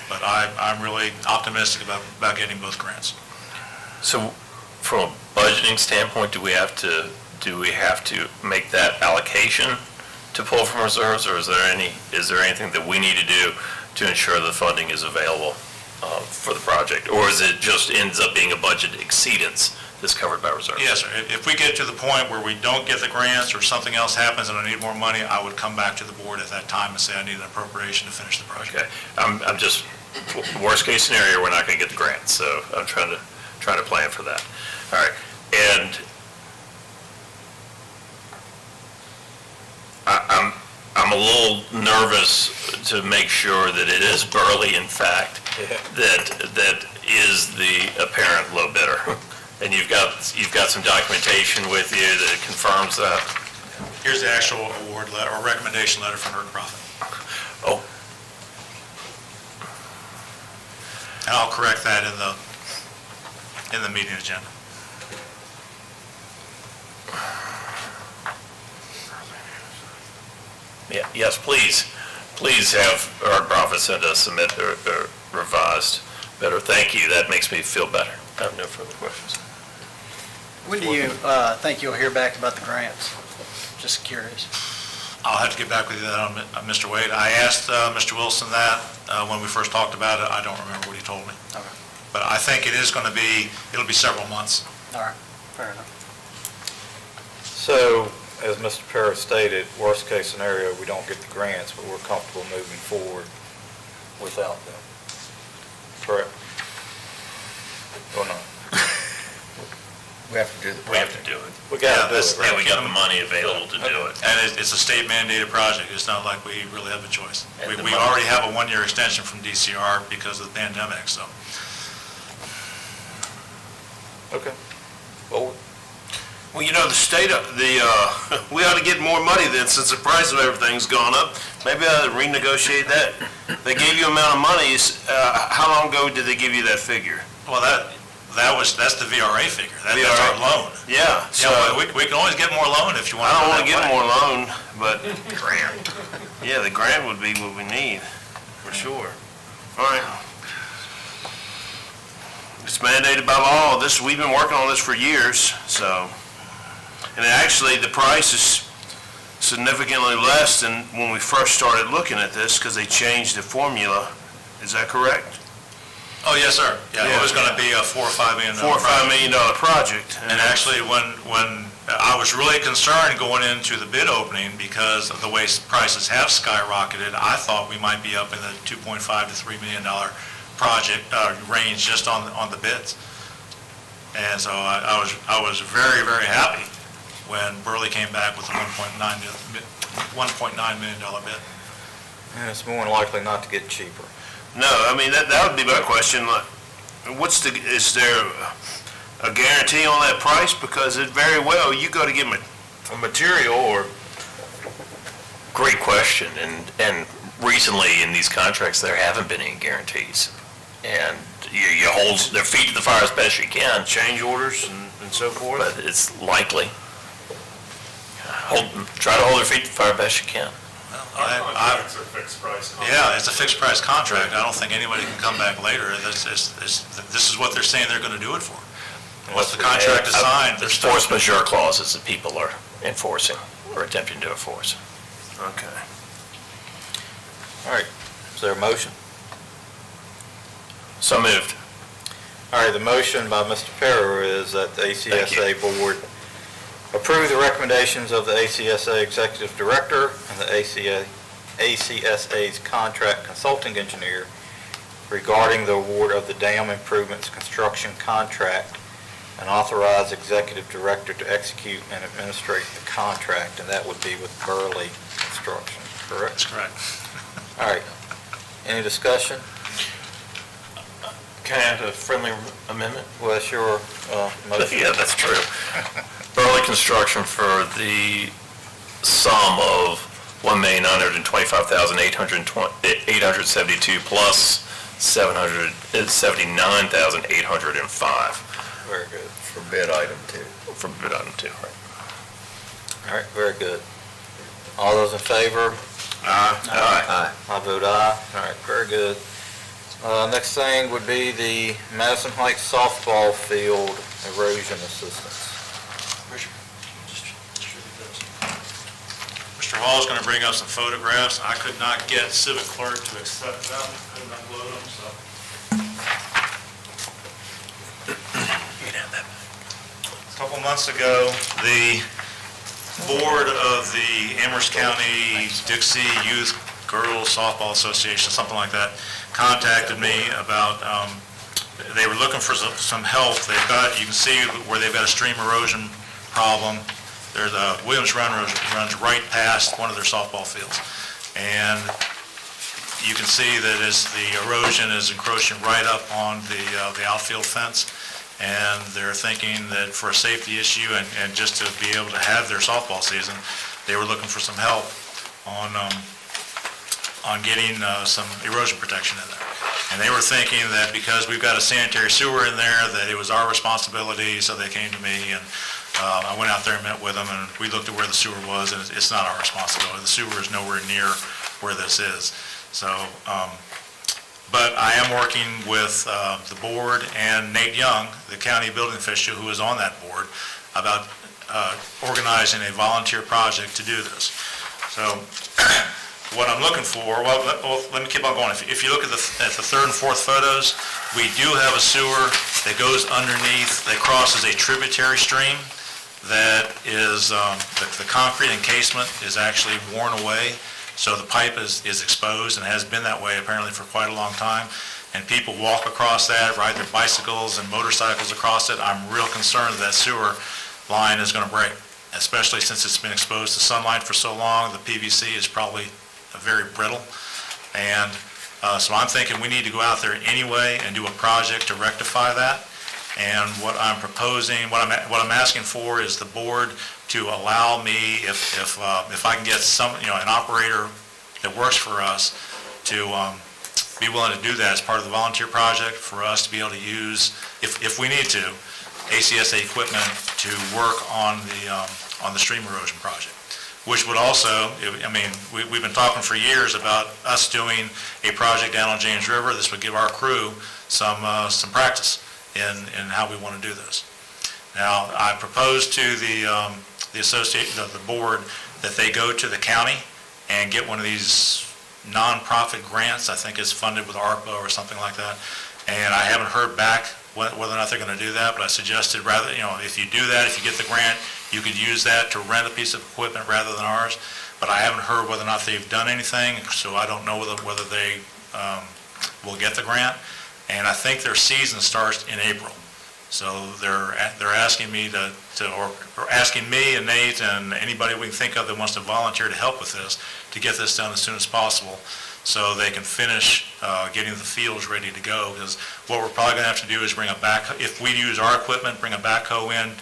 But I'm really optimistic about getting both grants. So from a budgeting standpoint, do we have to make that allocation to pull from reserves, or is there anything that we need to do to ensure the funding is available for the project? Or is it just ends up being a budget exceedance that's covered by reserves? Yes, sir. If we get to the point where we don't get the grants or something else happens and I need more money, I would come back to the board at that time and say I need an appropriation to finish the project. Okay, I'm just, worst case scenario, we're not gonna get the grants, so I'm trying to plan for that. All right, and I'm a little nervous to make sure that it is Burley, in fact, that is the apparent low bidder. And you've got some documentation with you that confirms that? Here's the actual award letter, or recommendation letter from Hurt Profit. Oh, And I'll correct that in the meeting agenda. yeah, yes, please have our profit send us submit their revised better. Thank you, that makes me feel better. I have no further questions. When do you think you'll hear back about the grants? Just curious. I'll have to get back with you on Mr. Wade. I asked Mr. Wilson that when we first talked about it. I don't remember what he told me. Okay. But I think it'll be several months. All right, fair enough. So, as Mr. Parrott stated, worst-case scenario, we don't get the grants, but we're comfortable moving forward without them. Correct? Or not? We have to do the We have to do it. We gotta do it, Yeah, right? we got the money available to do it. And it's a state mandated project. It's not like we really have a choice. And the We money- already have a one-year extension from DCR because of the pandemic, so. Okay. Well, Well, you know, we ought to get more money then, since the price of everything's gone up. Maybe I ought to renegotiate that. They gave you amount of money, how long ago did they give you that figure? Well, that's the VRA figure. That's our loan. Yeah, so, Yeah, we can always get more loan if you want to. I don't wanna get more loan, but. Grant. Yeah, the grant would be what we need, for sure. All right. It's mandated by law, we've been working on this for years, so. And actually, the price is significantly less than when we first started looking at this, because they changed the formula. Is that correct? Oh, yes, sir. Yeah, it was going to be a $4 or $5 million. $4 or $5 million project. And actually, when I was really concerned going into the bid opening because of the way prices have skyrocketed, I thought we might be up in the $2.5 to $3 million project range just on the bids. And so I was very, very happy when Burley came back with a $1.9 million bid. and it's more than likely not to get cheaper. No, I mean, that would be my question, like, is there a guarantee on that price? Because it very well, you go to get a material or. Great question, and recently in these contracts, there haven't been any guarantees. And you hold their feet to the fire as best you can. Change orders and so forth? But it's likely. Try to hold their feet to the fire best you can. Contracts are fixed price. Yeah, it's a fixed price contract. I don't think anybody can come back later. This is what they're saying they're going to do it for. Once the contract is signed, they're There's stuck. force majeure clauses that people are enforcing or attempting to enforce. Okay. All right, is there a motion? So moved. All right, the motion by Mr. Perro is that the ACSA Board approve the recommendations of the ACSA Executive Director and the ACSA's Contract Consulting Engineer regarding the award of the dam improvements construction contract and authorize Executive Director to execute and administrate the contract, and that would be with Burley Construction, correct? That's correct. All right, any discussion? Can I add a friendly amendment? Well, that's your motion. Yeah, that's true. Burley Construction for the sum of $1,925,872 plus $779,805. Very good. For bid item 2. For bid item 2, right? All right, very good. All those in favor? Aye. I vote aye. All right, very good. Next thing would be the Madison Heights softball field erosion assistance. Mr. Hall is going to bring us some photographs. I could not get Civic Clerk to accept them, couldn't upload them, so. A couple months ago, the board of the Amherst County Dixie Youth Girls Softball Association, something like that, contacted me about, they were looking for some help. They've got, you can see where they've got a stream erosion problem. There's a Williams Run runs right past one of their softball fields. And you can see that as the erosion is encroaching right up on the outfield fence. And they're thinking that for a safety issue and just to be able to have their softball season, they were looking for some help on getting some erosion protection in there. And they were thinking that because we've got a sanitary sewer in there, that it was our responsibility, so they came to me, and I went out there and met with them, and we looked at where the sewer was, and it's not our responsibility. The sewer is nowhere near where this is. So, but I am working with the board and Nate Young, the county building official who is on that board, about organizing a volunteer project to do this. So what I'm looking for, well, let me keep on going. If you look at the third and fourth photos, we do have a sewer that goes underneath, that crosses a tributary stream that is, the concrete encasement is actually worn away. So the pipe is exposed and has been that way apparently for quite a long time. And people walk across that, ride their bicycles and motorcycles across it. I'm real concerned that sewer line is going to break, especially since it's been exposed to sunlight for so long. The PVC is probably very brittle. And so I'm thinking we need to go out there anyway and do a project to rectify that. And what I'm proposing, what I'm asking for is the board to allow me, if I can get an operator that works for us to be willing to do that as part of the volunteer project, for us to be able to use, if we need to, ACSA equipment to work on the stream erosion project, which would also, I mean, we've been talking for years about us doing a project down on James River. This would give our crew some practice in how we want to do this. Now, I proposed to the board that they go to the county and get one of these nonprofit grants. I think it's funded with ARPA or something like that. And I haven't heard back whether or not they're going to do that, but I suggested rather, if you do that, if you get the grant, you could use that to rent a piece of equipment rather than ours. But I haven't heard whether or not they've done anything, so I don't know whether they will get the grant. And I think their season starts in April. So they're asking me or asking me and Nate and anybody we can think of that wants to volunteer to help with this, to get this done as soon as possible, so they can finish getting the fields ready to go. Because what we're probably going to have to do is bring a backhoe. If we use our equipment, bring a backhoe in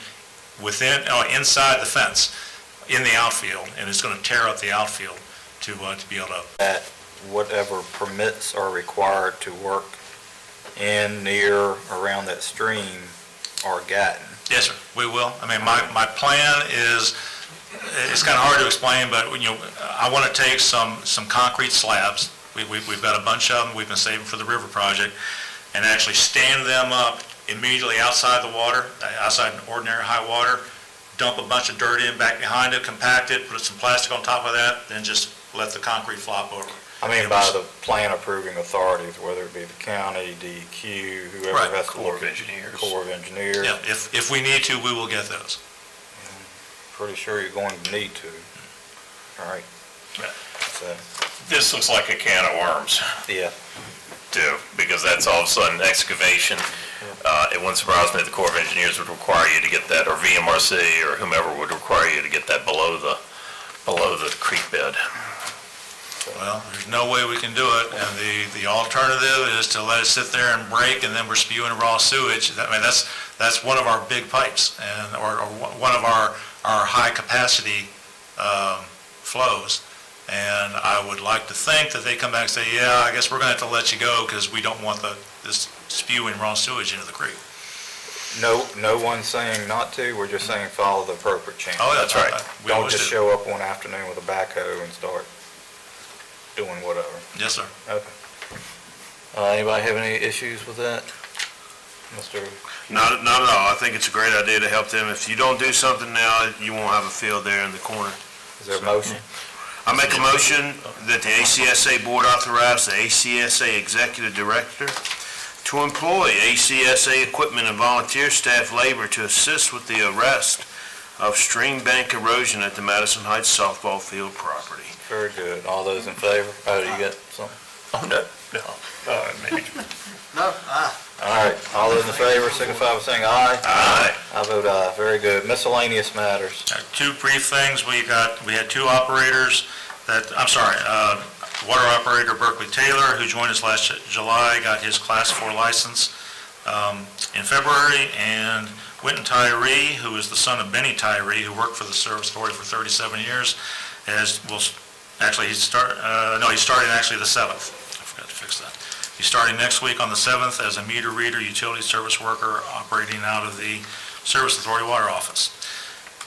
inside the fence in the outfield, and it's going to tear up the outfield to be able to. That whatever permits are required to work in, near, around that stream are gotten. Yes, sir, we will. I mean, my plan is, it's kind of hard to explain, but, I want to take some concrete slabs. We've got a bunch of them we've been saving for the river project, and actually stand them up immediately outside the water, outside ordinary high water, dump a bunch of dirt in back behind it, compact it, put some plastic on top of that, then just let the concrete flop over. I mean, by the plan approving authorities, whether it be the county, DEQ, whoever Right. has to Corps look of at. Engineers. Corps of Engineers. Yeah, if we need to, we will get those. Pretty sure you're going to need to. All right. Yeah. So, This looks like a can of worms, yeah. too, because that's all of a sudden excavation. It wouldn't surprise me if the Corps of Engineers would require you to get that, or VMRC, or whomever would require you to get that below the creek bed. Well, there's no way we can do it, and the alternative is to let it sit there and break, and then we're spewing raw sewage. I mean, that's one of our big pipes, or one of our high-capacity flows. And I would like to think that they come back and say, yeah, I guess we're going to have to let you go because we don't want this spewing raw sewage into the creek. No one's saying not to, we're just saying follow the appropriate channel. Oh, that's right. We Don't always just do. show up one afternoon with a backhoe and start doing whatever. Yes, sir. Okay. Anybody have any issues with that? Mr. Not at all. I think it's a great idea to help them. If you don't do something now, you won't have a field there in the corner. Is there a motion? I make a motion that the ACSA Board authorize the ACSA Executive Director to employ ACSA equipment and volunteer staff labor to assist with the arrest of stream bank erosion at the Madison Heights softball field property. Very good. All those in favor? Oh, you got something? Oh, no. Maybe. No, aye. All right. All those in favor signify by saying aye. Aye. I vote aye. Very good. Miscellaneous matters. Two brief things. We had two operators water operator Berkeley Taylor, who joined us last July, got his Class 4 license in February, and Wynton Tyree, who is the son of Benny Tyree, who worked for the Service Authority for 37 years, actually, he started actually the 7th. I forgot to fix that. He's starting next week on the 7th as a meter reader, utility service worker operating out of the Service Authority Water Office.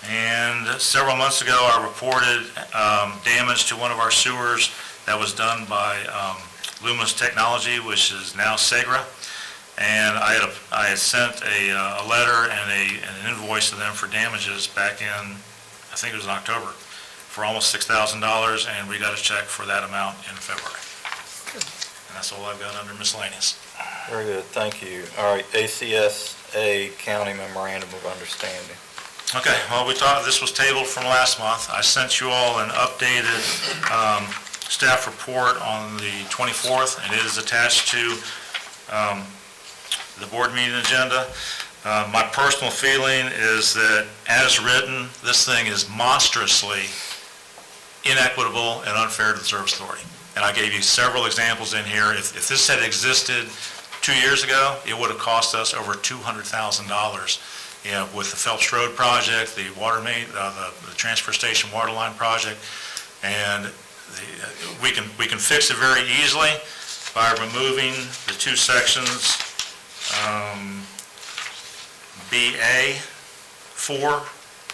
And several months ago, I reported damage to one of our sewers that was done by Luminous Technology, which is now Segra. And I had sent a letter and an invoice to them for damages back in, I think it was in October, for almost $6,000, and we got a check for that amount in February. And that's all I've got under miscellaneous. Very good, thank you. All right, ACSA County Memorandum of Understanding. Okay, well, this was tabled from last month. I sent you all an updated staff report on the 24th, and it is attached to the board meeting agenda. My personal feeling is that, as written, this thing is monstrously inequitable and unfair to the Service Authority. And I gave you several examples in here. If this had existed 2 years ago, it would have cost us over $200,000. With the Phelps Road project, the water main, the transfer station water line project, and we can fix it very easily by removing the two sections, BA 4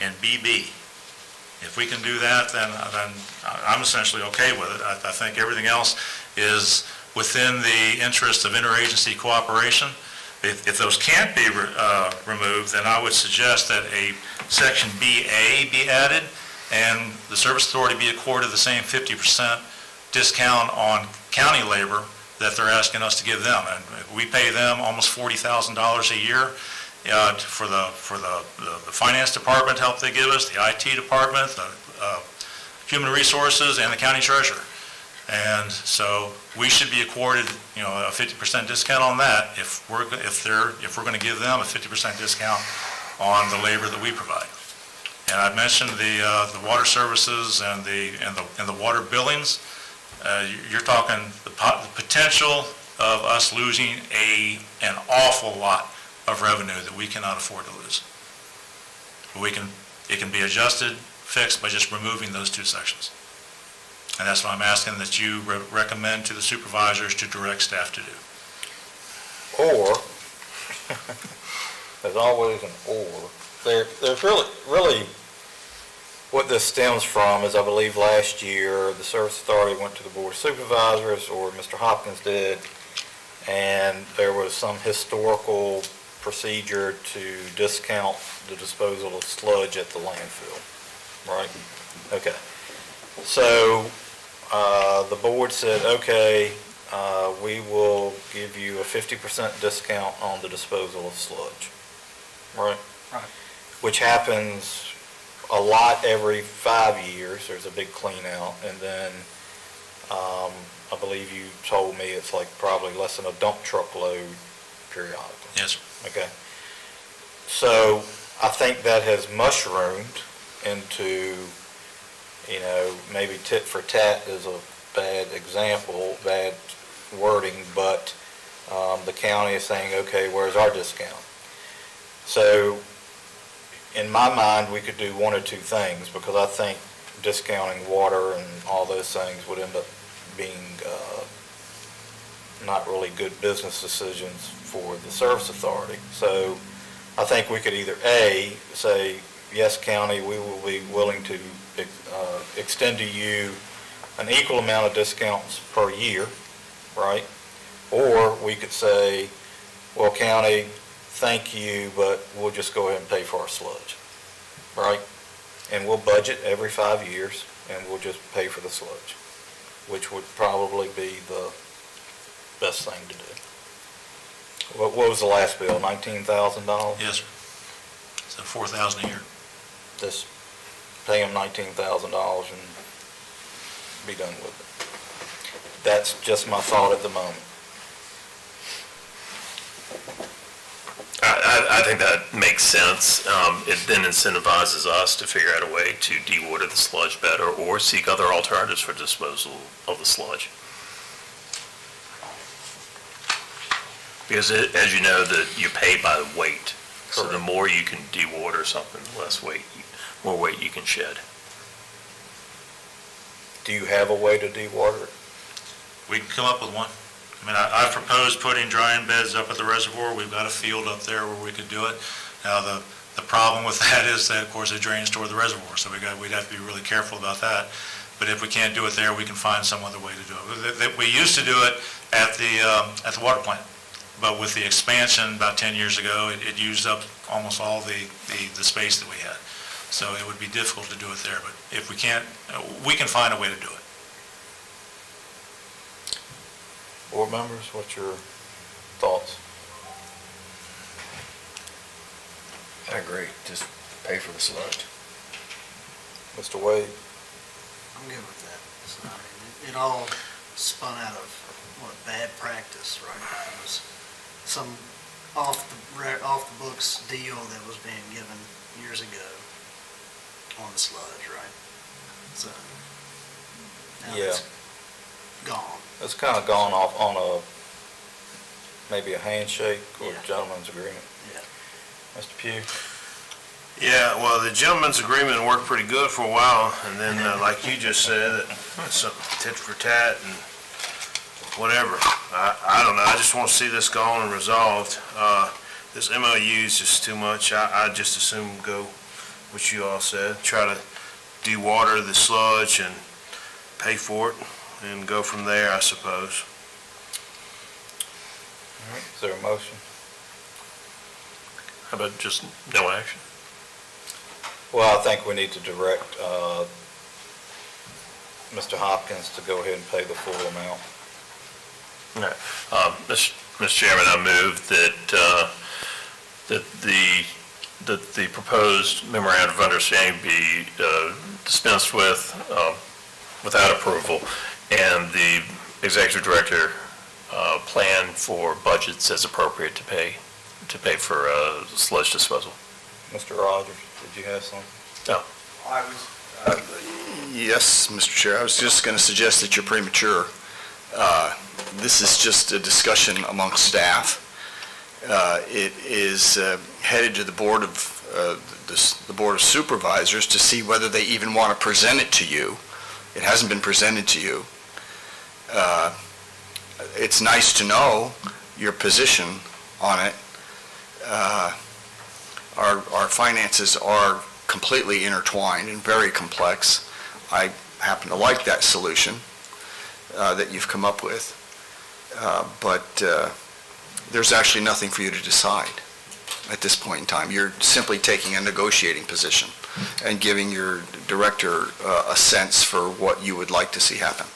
and BB. If we can do that, then I'm essentially okay with it. I think everything else is within the interest of interagency cooperation. If those can't be removed, then I would suggest that a section BA be added and the Service Authority be accorded the same 50% discount on county labor that they're asking us to give them. And we pay them almost $40,000 a year for the finance department help they give us, the IT department, the human resources, and the county treasurer. And so we should be accorded, a 50% discount on that if we're going to give them a 50% discount on the labor that we provide. And I mentioned the water services and the water billings. You're talking the potential of us losing an awful lot of revenue that we cannot afford to lose. It can be adjusted, fixed by just removing those two sections. And that's what I'm asking that you recommend to the supervisors to direct staff to do. Or, there's always an or. There's really, what this stems from is, I believe last year, the Service Authority went to the Board of Supervisors, or Mr. Hopkins did, and there was some historical procedure to discount the disposal of sludge at the landfill, right? Okay. So, the board said, okay, we will give you a 50% discount on the disposal of sludge, right? Right. Which happens a lot every 5 years. There's a big clean out, and then I believe you told me it's like probably less than a dump truck load periodically. Yes, sir. Okay. So I think that has mushroomed into, maybe tit for tat is a bad example, bad wording, but the county is saying, okay, where's our discount? So in my mind, we could do one or two things, because I think discounting water and all those things would end up being not really good business decisions for the Service Authority. So I think we could either A, say, yes, county, we will be willing to extend to you an equal amount of discounts per year, right? Or we could say, well, county, thank you, but we'll just go ahead and pay for our sludge, right? And we'll budget every 5 years, and we'll just pay for the sludge, which would probably be the best thing to do. What was the last bill, $19,000? Yes, sir. So $4,000 a year. Just pay them $19,000 and be done with it. That's just my thought at the moment. I think that makes sense. It then incentivizes us to figure out a way to dewater the sludge better or seek other alternatives for disposal of the sludge. Because as you know, you pay by the weight. So the more you can dewater something, more weight you can shed. Do you have a way to dewater it? We can come up with one. I mean, I've proposed putting drying beds up at the reservoir. We've got a field up there where we could do it. Now, the problem with that is that, of course, it drains toward the reservoir, so we'd have to be really careful about that. But if we can't do it there, we can find some other way to do it. We used to do it at the water plant, but with the expansion about 10 years ago, it used up almost all the space that we had. So it would be difficult to do it there, but if we can't, we can find a way to do it. Board members, what's your thoughts? I agree, just pay for the sludge. Mr. Wade? I'm good with that. It all spun out of, bad practice, right? It was some off the books deal that was being given years ago on the sludge, right? So, now Yeah. it's gone. It's kind of gone off on maybe a handshake or a Yeah. gentleman's agreement. Yeah. Mr. Pugh? Yeah, well, the gentleman's agreement worked pretty good for a while, and then, like you just said, it's tit for tat and whatever. I don't know, I just want to see this gone and resolved. This MOU is just too much. I just assume go what you all said, try to dewater the sludge and pay for it, and go from there, I suppose. All right, is there a motion? How about just no action? Well, I think we need to direct Mr. Hopkins to go ahead and pay the full amount. Mr. Chairman, I move that the proposed memorandum of understanding be dispensed with without approval, and the executive director plan for budgets as appropriate to pay for sludge disposal. Mr. Rogers, did you have something? No. Yes, Mr. Chair, I was just going to suggest that you're premature. This is just a discussion amongst staff. It is headed to the Board of Supervisors to see whether they even want to present it to you. It hasn't been presented to you. It's nice to know your position on it. Our finances are completely intertwined and very complex. I happen to like that solution that you've come up with, but there's actually nothing for you to decide at this point in time. You're simply taking a negotiating position and giving your director a sense for what you would like to see happen.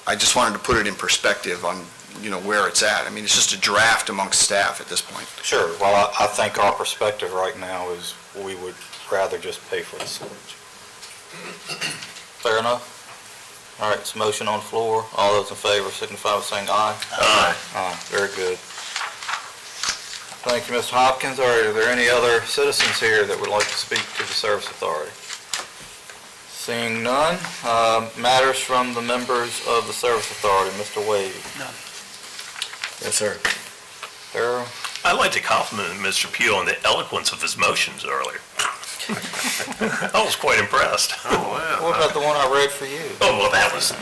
I just wanted to put it in perspective on, where it's at. I mean, it's just a draft amongst staff at this point. Sure. Well, I think our perspective right now is we would rather just pay for the sludge. Fair enough? All right, it's a motion on the floor. All those in favor signify by saying aye. Aye. Aye, very good. Thank you, Mr. Hopkins. All right, are there any other citizens here that would like to speak to the Service Authority? Seeing none, matters from the members of the Service Authority. Mr. Wade. None. Yes, sir. Harold. I'd like to compliment Mr. Pugh on the eloquence of his motions earlier. I was quite impressed. Oh, wow. What about the one I read for you? Oh, well, that was,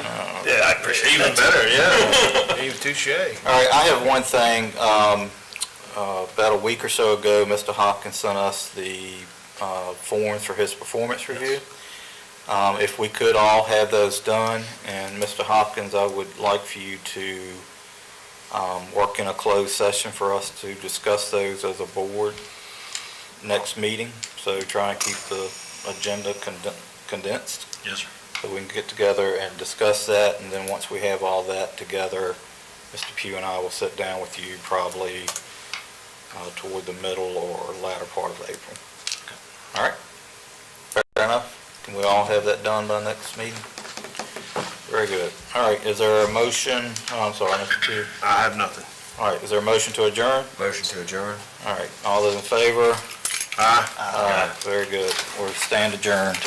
yeah, I appreciate Even that. better, yeah. Even touche. All right, I have one thing. About a week or so ago, Mr. Hopkins sent us the forms for his performance review. If we could all have those done, and Mr. Hopkins, I would like for you to work in a closed session for us to discuss those as a board next meeting. So try and keep the agenda condensed. Yes, sir. So we can get together and discuss that, and then once we have all that together, Mr. Pugh and I will sit down with you probably toward the middle or latter part of April. All right? Fair enough? Can we all have that done by next meeting? Very good. All right, is there a motion? Oh, I'm sorry, Mr. Pugh. I have nothing. All right, is there a motion to adjourn? Motion to adjourn. All right, all those in favor? Aye. Very good. We're stand adjourned.